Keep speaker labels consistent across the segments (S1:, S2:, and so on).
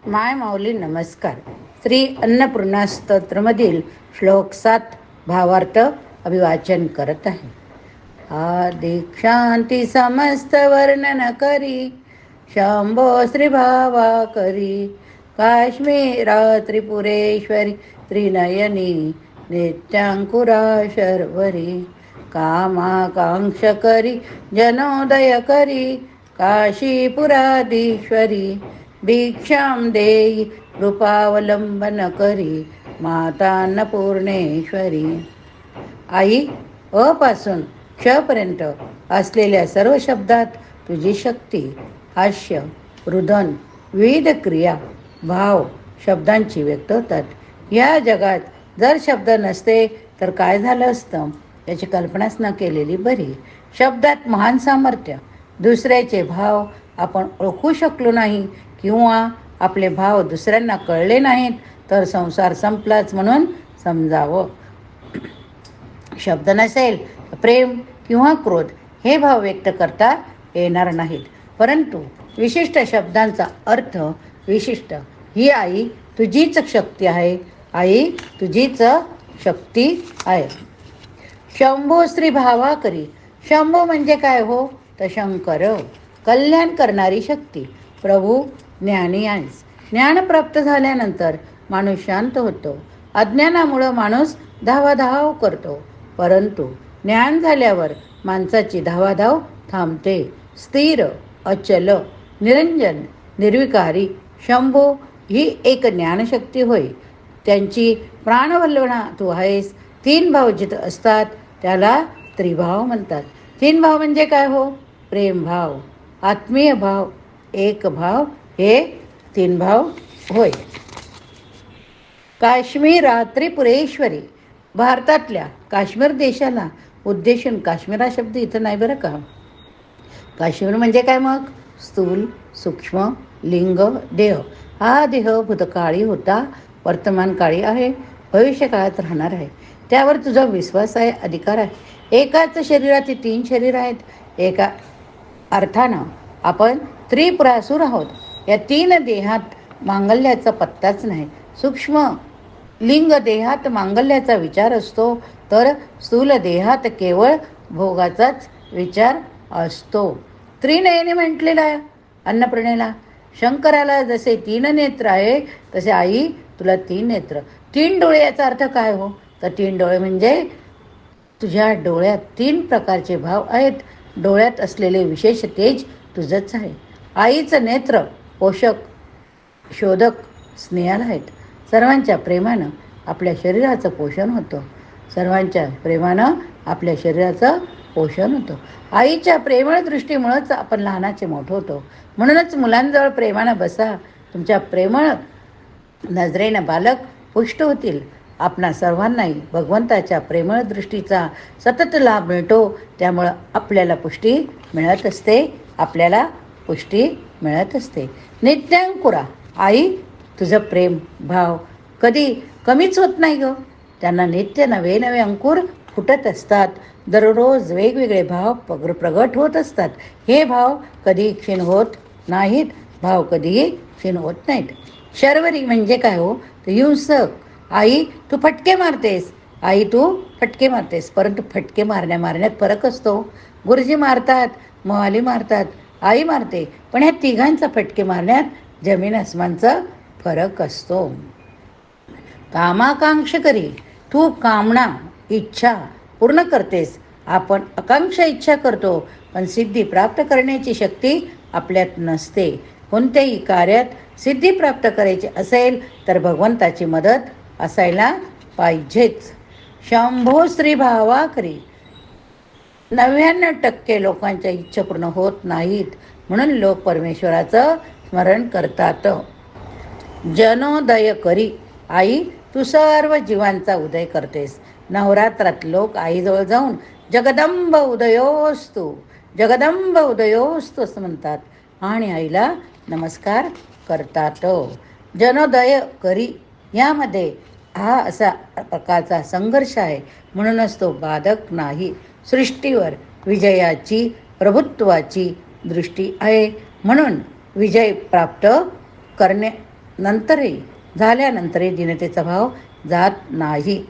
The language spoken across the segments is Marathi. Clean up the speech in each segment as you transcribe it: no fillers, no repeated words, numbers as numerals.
S1: माय माऊली नमस्कार. श्री अन्नपूर्णा स्तोत्रमधील श्लोक 7 भावार्थ अभिवाचन करत आहे. दीक्षांती समस्त वर्णन करी, शंभो श्री भावा करी, काश्मीरा त्रिपुरेश्वरी त्रिनयनी, नित्यांकुरा शर्वरी, कामाकांक्ष करी जनोदय करी, काशीपुराधीश्वरी, भिक्षां देई रूपावलंबन करी, माता अन्नपूर्णेश्वरी. आई अ पासून क्ष पर्यंत असलेल्या सर्व शब्दात तुझी शक्ती, हास्य, रुदन, विविध क्रिया, भाव शब्दांची व्यक्त होतात. या जगात जर शब्द नसते तर काय झालं असतं याची कल्पनाच न केलेली बरी. शब्दात महान सामर्थ्य. दुसऱ्याचे भाव आपण ओळखू शकलो नाही किंवा आपले भाव दुसऱ्यांना कळले नाहीत तर संसार संपलाच म्हणून समजावं. शब्द नसेल प्रेम किंवा क्रोध हे भाव व्यक्त करता येणार नाहीत, परंतु विशिष्ट शब्दांचा अर्थ विशिष्ट. ही आई तुझीच शक्ती आहे. आई तुझीच शक्ती आहे. शंभो श्री भावा करी. शंभो म्हणजे काय हो तर शंकर, कल्याण करणारी शक्ती. प्रभू ज्ञानी आहेस. ज्ञान प्राप्त झाल्यानंतर माणूस शांत होतो. अज्ञानामुळं माणूस धावाधाव करतो, परंतु ज्ञान झाल्यावर माणसाची धावाधाव थांबते. स्थिर, अचल, निरंजन, निर्विकारी शंभो ही एक ज्ञानशक्ती होय. त्यांची प्राणवल्लभा तू आहेस. 3 भाव जिथं असतात त्याला त्रिभाव म्हणतात. 3 भाव म्हणजे काय हो? प्रेम भाव, आत्मीय भाव, एक भाव हे 3 भाव होय. काश्मीरा त्रिपुरेश्वरी. भारतातल्या काश्मीर देशाला उद्देशून काश्मीर हा शब्द इथं नाही बरं का. काश्मीर म्हणजे काय मग? स्थूल, सूक्ष्म, लिंग, देह. हा देह भूतकाळी होता, वर्तमान काळी आहे, भविष्य काळात राहणार आहे. त्यावर तुझा विश्वास आहे, अधिकार आहे. एकाच शरीराचे 3 शरीर आहेत. एका अर्थानं आपण त्रिपुरासूर आहोत. या 3 देहात मांगल्याचा पत्ताच नाही. सूक्ष्म लिंग देहात मांगल्याचा विचार असतो, तर स्थूल देहात केवळ भोगाचाच विचार असतो. त्रिनयनी म्हटलेला आहे अन्नपूर्णेला. शंकराला जसे 3 नेत्र आहे तसे आई तुला 3 नेत्र, 3 डोळे. याचा अर्थ काय हो तर 3 डोळे म्हणजे तुझ्या डोळ्यात 3 प्रकारचे भाव आहेत. डोळ्यात असलेले विशेष तेज तुझंच आहे. आईचं नेत्र पोषक, शोधक, स्नेहाल आहेत. सर्वांच्या प्रेमानं आपल्या शरीराचं पोषण होतं. सर्वांच्या प्रेमानं आपल्या शरीराचं पोषण होतं. आईच्या प्रेमळ दृष्टीमुळंच आपण लहानाचे मोठं होतो. म्हणूनच मुलांजवळ प्रेमानं बसा. तुमच्या प्रेमळ नजरेनं बालक पुष्ट होतील. आपणा सर्वांनाही भगवंताच्या प्रेमळ दृष्टीचा सतत लाभ मिळतो. त्यामुळं आपल्याला पुष्टी मिळत असते. आपल्याला पुष्टी मिळत असते. नित्यांकुरा. आई तुझं प्रेम भाव कधी कमीच होत नाही गं. त्यांना नित्य नवे नवे अंकुर फुटत असतात. दररोज वेगवेगळे भाव प्रगट होत असतात. हे भाव कधी क्षीण होत नाहीत. भाव कधीही क्षीण होत नाहीत. शर्वरी म्हणजे काय हो तर हिंसक. आई तू फटके मारतेस. आई तू फटके मारतेस, परंतु फटके मारण्यात फरक असतो. गुरुजी मारतात, मोहाली मारतात, आई मारते, पण ह्या तिघांचा फटके मारण्यात जमीन अस्मानचा फरक असतो. कामाकांक्ष करी. तू कामना, इच्छा पूर्ण करतेस. आपण आकांक्षा इच्छा करतो, पण सिद्धी प्राप्त करण्याची शक्ती आपल्यात नसते. कोणत्याही कार्यात सिद्धी प्राप्त करायची असेल तर भगवंताची मदत असायला पाहिजेच. शंभो श्री भावा करी. 99% लोकांच्या इच्छा पूर्ण होत नाहीत, म्हणून लोक परमेश्वराचं स्मरण करतात. जनोदय करी. आई तू सर्व जीवांचा उदय करतेस. नवरात्रात लोक आईजवळ जाऊन जगदंब उदयोस्तु, जगदंब उदयोस्तु असं म्हणतात आणि आईला नमस्कार करतात. जनोदय करी यामध्ये हा असा प्रकारचा संघर्ष आहे, म्हणूनच तो बाधक नाही. सृष्टीवर विजयाची, प्रभुत्वाची दृष्टी आहे, म्हणून विजय प्राप्त करणे नंतरही झाल्यानंतरही दीनतेचा भाव जात नाही.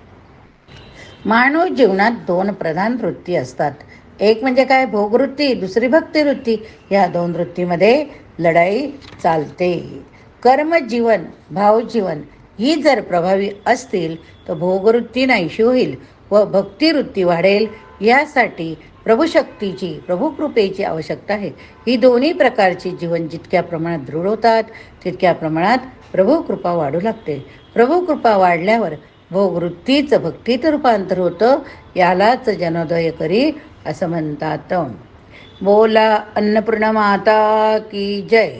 S1: मानव जीवनात दोन प्रधान वृत्ती असतात. एक म्हणजे काय, भोगवृत्ती, दुसरी भक्तिवृत्ती. ह्या दोन वृत्तीमध्ये लढाई चालते. कर्मजीवन, भावजीवन ही जर प्रभावी असतील तर भोगवृत्ती नाहीशी होईल व भक्तिवृत्ती वाढेल. यासाठी प्रभुशक्तीची, प्रभुकृपेची आवश्यकता आहे. ही दोन्ही प्रकारची जीवन जितक्या प्रमाणात दृढ होतात तितक्या प्रमाणात प्रभुकृपा वाढू लागते. प्रभुकृपा वाढल्यावर भोगवृत्तीचं भक्तीत रूपांतर होतं. यालाच जनोदय करी असं म्हणतात. बोला अन्नपूर्णा माता की जय.